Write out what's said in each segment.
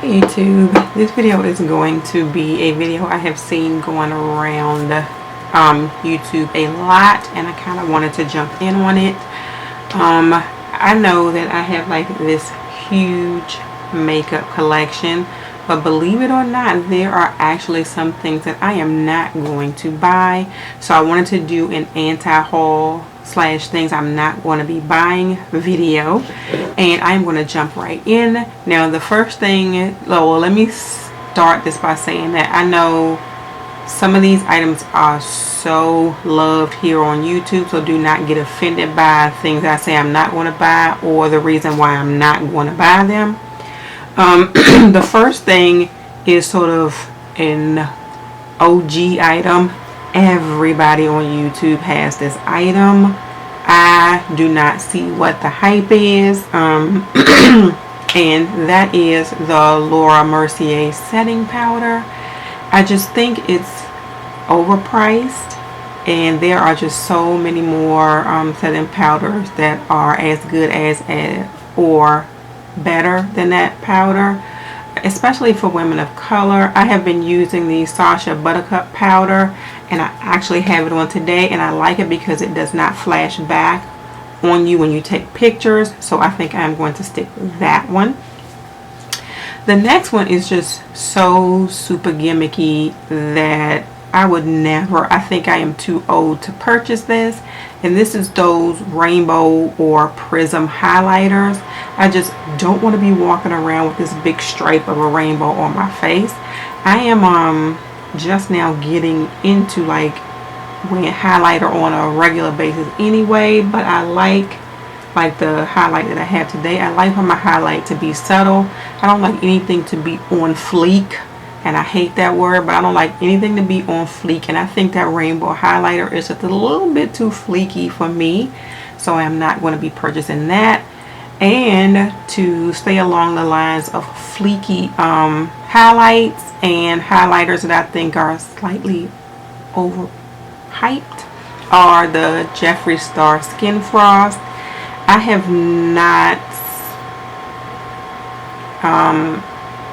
YouTube, this video is going to be a video I have seen going around YouTube a lot, and I kind of wanted to jump in on it. I know that I have like this huge makeup collection, but believe it or not, there are actually some things that I am not going to buy. So I wanted to do an anti-haul slash things I'm not going to be buying video, and I'm going to jump right in. Now the first thing, well, let me start this by saying that I know some of these items are so loved here on YouTube, so do not get offended by things I say I'm not going to buy or the reason why I'm not going to buy them. The first thing is sort of an OG item. Everybody on YouTube has this item. I do not see what the hype is, and that is the Laura Mercier setting powder. I just think it's overpriced, and there are just so many more setting powders that are as good as or better than that powder, especially for women of color. I have been using the Sasha Buttercup powder, and I actually have it on today, and I like it because it does not flash back on you when you take pictures, so I think I'm going to stick with that one. The next one is just so super gimmicky that I would never, I think I am too old to purchase this, and this is those rainbow or prism highlighters. I just don't want to be walking around with this big stripe of a rainbow on my face. I am just now getting into like wearing highlighter on a regular basis anyway, but I like the highlight that I have today. I like for my highlight to be subtle. I don't like anything to be on fleek, and I hate that word, but I don't like anything to be on fleek, and I think that rainbow highlighter is just a little bit too fleeky for me, so I'm not going to be purchasing that. And to stay along the lines of fleeky highlights and highlighters that I think are slightly overhyped are the Jeffree Star Skin Frost. I have not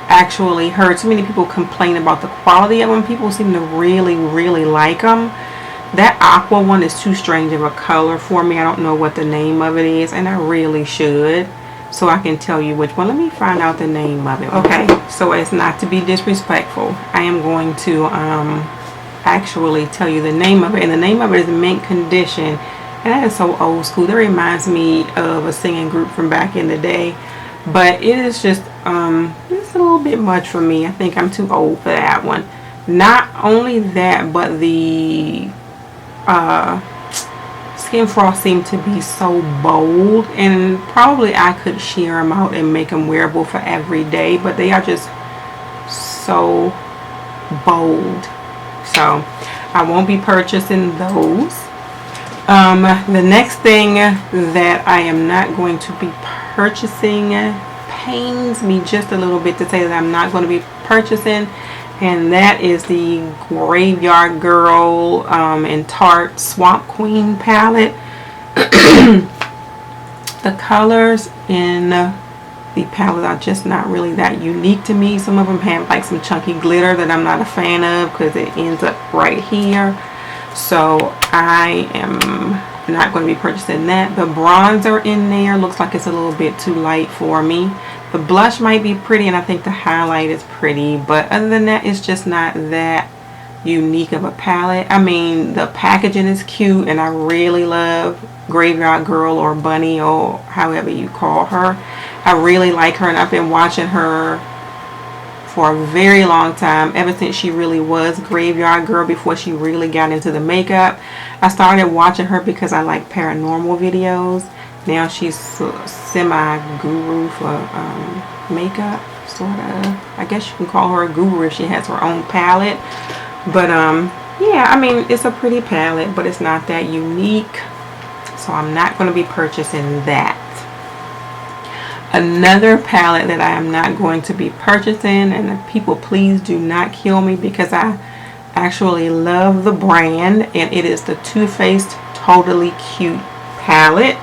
actually heard too many people complain about the quality of them. People seem to really like them. That aqua one is too strange of a color for me. I don't know what the name of it is, and I really should, so I can tell you which one. Let me find out the name of it. Okay, so as not to be disrespectful, I am going to actually tell you the name of it, and the name of it is Mint Condition, and that is so old school. That reminds me of a singing group from back in the day, but it is just it's a little bit much for me. I think I'm too old for that one. Not only that, but the Skin Frost seem to be so bold, and probably I could shear them out and make them wearable for every day, but they are just so bold, so I won't be purchasing those. The next thing that I am not going to be purchasing, pains me just a little bit to say that I'm not going to be purchasing, and that is the Graveyard Girl and Tarte Swamp Queen palette. The colors in the palette are just not really that unique to me. Some of them have like some chunky glitter that I'm not a fan of because it ends up right here, so I am not going to be purchasing that. The bronzer in there looks like it's a little bit too light for me. The blush might be pretty, and I think the highlight is pretty, but other than that, it's just not that unique of a palette. I mean, the packaging is cute, and I really love Graveyard Girl or Bunny or however you call her. I really like her, and I've been watching her for a very long time, ever since she really was Graveyard Girl, before she really got into the makeup. I started watching her because I like paranormal videos. Now she's semi-guru for makeup, sort of. I guess you can call her a guru if she has her own palette. But yeah, I mean, it's a pretty palette, but it's not that unique, so I'm not going to be purchasing that. Another palette that I am not going to be purchasing, and people please do not kill me because I actually love the brand, and it is the Too Faced Totally Cute palette.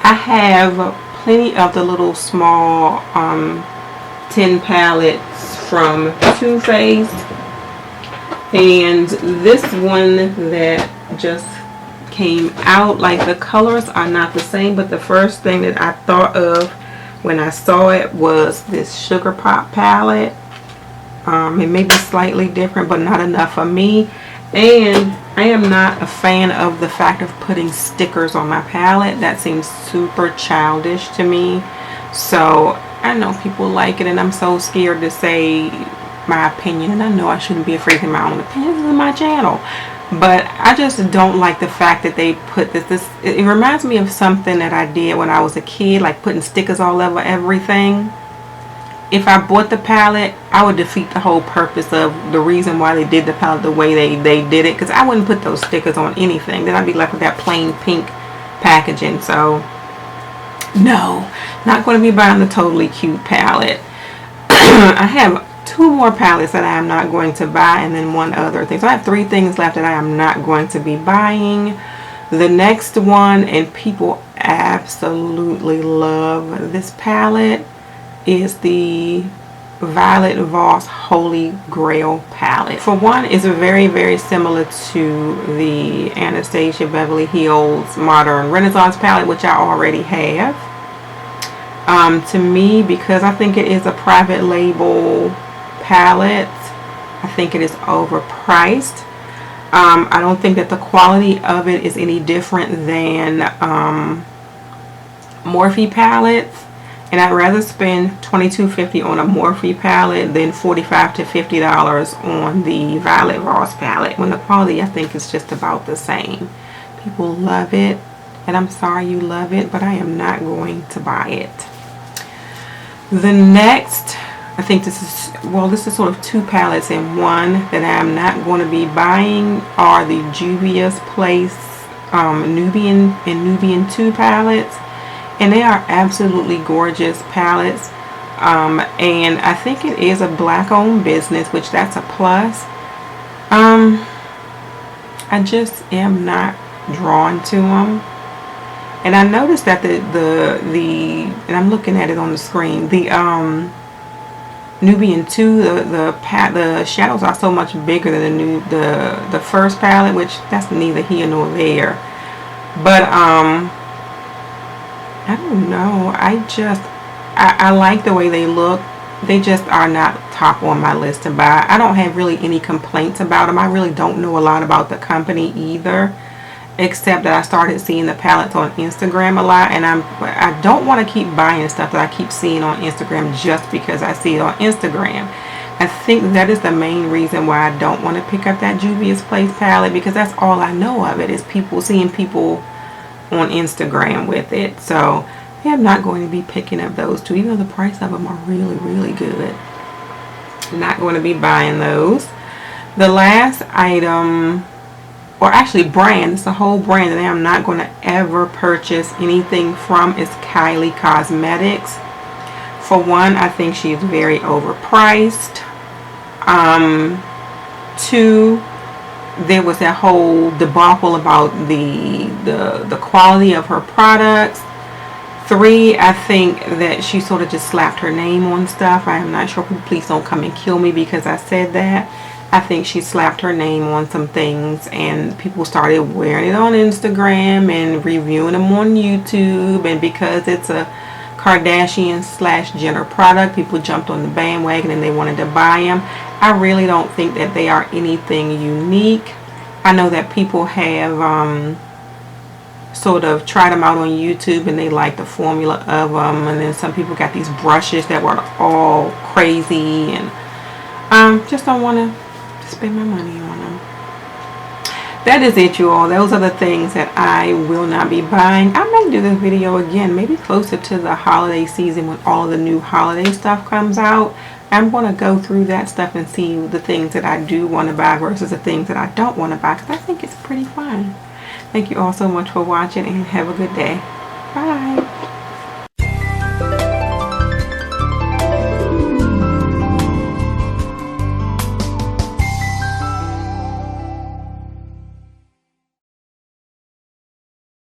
I have plenty of the little small 10 palettes from Too Faced, and this one that just came out, like the colors are not the same, but the first thing that I thought of when I saw it was this Sugar Pop palette. It may be slightly different, but not enough for me, and I am not a fan of the fact of putting stickers on my palette. That seems super childish to me. So I know people like it, and I'm so scared to say my opinion, and I know I shouldn't be afraid of my own opinion. This is my channel. But I just don't like the fact that they put this. It reminds me of something that I did when I was a kid, like putting stickers all over everything. If I bought the palette, I would defeat the whole purpose of the reason why they did the palette the way they did it. Because I wouldn't put those stickers on anything. Then I'd be left with that plain pink packaging. So, no. Not going to be buying the Totally Cute palette. I have 2 more palettes that I am not going to buy, and then one other thing. So I have 3 things left that I am not going to be buying. The next one, and people absolutely love this palette, is the Violet Voss Holy Grail palette. For one, it's very, very similar to the Anastasia Beverly Hills Modern Renaissance palette, which I already have. To me, because I think it is a private label palette, I think it is overpriced. I don't think that the quality of it is any different than Morphe palettes, and I'd rather spend $22.50 on a Morphe palette than $45 to $50 on the Violet Voss palette, when the quality I think is just about the same. People love it, and I'm sorry you love it, but I am not going to buy it. The next, I think this is sort of 2 palettes in one that I'm not going to be buying, are the Juvia's Place Nubian 2 palettes, and they are absolutely gorgeous palettes, and I think it is a black owned business, which that's a plus. I just am not drawn to them. And I noticed that and I'm looking at it on the screen, the Nubian 2, the shadows are so much bigger than the first palette, which that's neither here nor there. But I don't know. I like the way they look. They just are not top on my list to buy. I don't have really any complaints about them. I really don't know a lot about the company either, except that I started seeing the palettes on Instagram a lot, and I don't want to keep buying stuff that I keep seeing on Instagram just because I see it on Instagram. I think that is the main reason why I don't want to pick up that Juvia's Place palette, because that's all I know of it is seeing people on Instagram with it. So yeah, I'm not going to be picking up those 2, even though the price of them are really, really good. Not going to be buying those. The last item, or actually brand, it's a whole brand that I'm not going to ever purchase anything from, is Kylie Cosmetics. For one, I think she's very overpriced. 2, there was that whole debacle about the quality of her products. 3, I think that she sort of just slapped her name on stuff. I am not sure. Please don't come and kill me because I said that. I think she slapped her name on some things, and people started wearing it on Instagram and reviewing them on YouTube, and because it's a Kardashian/Jenner product, people jumped on the bandwagon and they wanted to buy them. I really don't think that they are anything unique. I know that people have sort of tried them out on YouTube and they like the formula of them, and then some people got these brushes that were all crazy, and just don't want to spend my money on them. That is it, you all. Those are the things that I will not be buying. I may do this video again, maybe closer to the holiday season when all of the new holiday stuff comes out. I'm going to go through that stuff and see the things that I do want to buy versus the things that I don't want to buy, because I think it's pretty fun. Thank you all so much for watching, and have a good day. Bye.